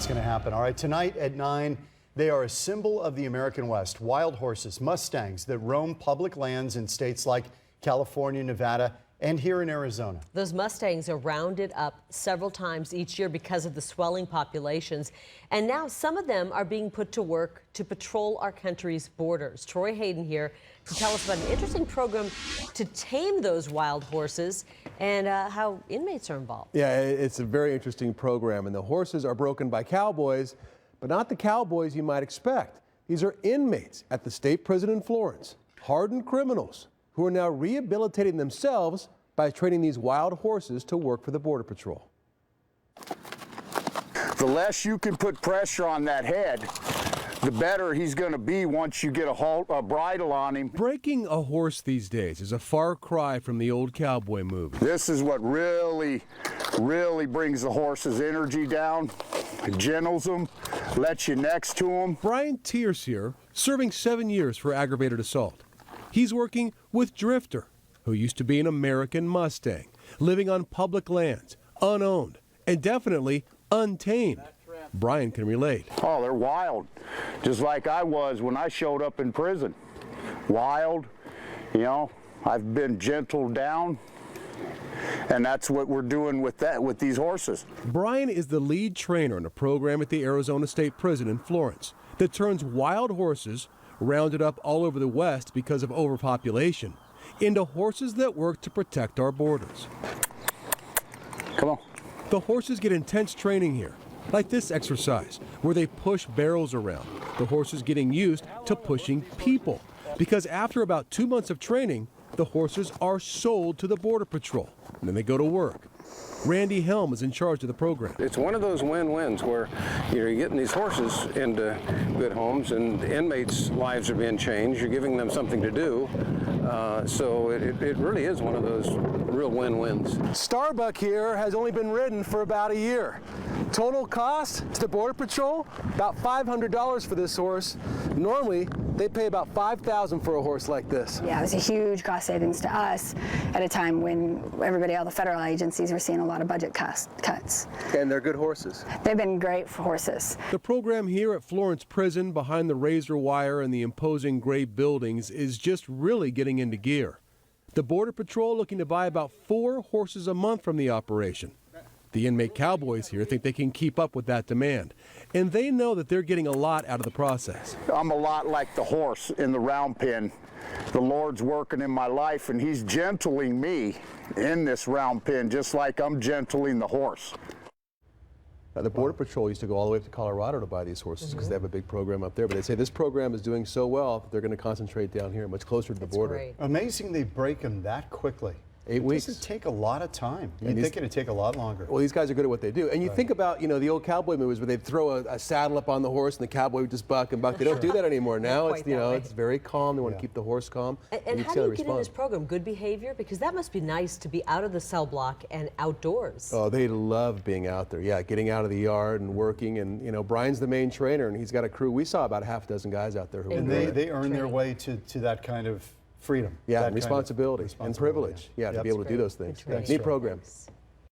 It's going to happen. All right, tonight at 9, they are a symbol of the American West. Wild horses, Mustangs that roam public lands in states like California, Nevada, and here in Arizona. Those Mustangs are rounded up several times each year because of the swelling populations. And now some of them are being put to work to patrol our country's borders. Troy Hayden here to tell us about an interesting program to tame those wild horses and how inmates are involved. Yeah, it's a very interesting program, and the horses are broken by cowboys, but not the cowboys you might expect. These are inmates at the state prison in Florence, hardened criminals who are now rehabilitating themselves by training these wild horses to work for the Border Patrol. The less you can put pressure on that head, the better he's going to be once you get a bridle on him. Breaking a horse these days is a far cry from the old cowboy movie. This is what really brings the horse's energy down, gentles them, lets you next to them. Brian Tierce here, serving 7 years for aggravated assault. He's working with Drifter, who used to be an American Mustang, living on public lands, unowned, and definitely untamed. Brian can relate. Oh, they're wild, just like I was when I showed up in prison. Wild, you know, I've been gentled down, and that's what we're doing with these horses. Brian is the lead trainer in a program at the Arizona State Prison in Florence that turns wild horses, rounded up all over the West because of overpopulation, into horses that work to protect our borders. Come on. The horses get intense training here, like this exercise, where they push barrels around, the horses getting used to pushing people. Because after about 2 months of training, the horses are sold to the Border Patrol, and then they go to work. Randy Helm is in charge of the program. It's one of those win-wins where you're getting these horses into good homes and inmates' lives are being changed. You're giving them something to do. So it really is one of those real win-wins. Starbuck here has only been ridden for about a year. Total cost to the Border Patrol, about $500 for this horse. Normally, they pay about $5,000 for a horse like this. Yeah, it was a huge cost savings to us at a time when everybody, all the federal agencies, were seeing a lot of budget cuts. And they're good horses. They've been great for horses. The program here at Florence Prison, behind the razor wire and the imposing gray buildings, is just really getting into gear. The Border Patrol looking to buy about 4 horses a month from the operation. The inmate cowboys here think they can keep up with that demand, and they know that they're getting a lot out of the process. I'm a lot like the horse in the round pen. The Lord's working in my life, and he's gentling me in this round pen, just like I'm gentling the horse. Now, the Border Patrol used to go all the way up to Colorado to buy these horses because they have a big program up there, but they say this program is doing so well that they're going to concentrate down here, much closer to the border. Great. Amazing they break them that quickly. 8 weeks. It doesn't take a lot of time. You'd think it'd take a lot longer. Well, these guys are good at what they do. And you think about, you know, the old cowboy movies where they'd throw a saddle up on the horse and the cowboy would just buck and buck. They don't do that anymore. Now it's, you know, it's very calm. They want to keep the horse calm. And how do you get in this program? Good behavior? Because that must be nice to be out of the cell block and outdoors. Oh, they love being out there. Yeah, getting out of the yard and working. And, you know, Brian's the main trainer and he's got a crew. We saw about a half dozen guys out there who And they earn their way to that kind of freedom. Yeah, and responsibility and privilege. Yeah, to be able to do those things. Neat program.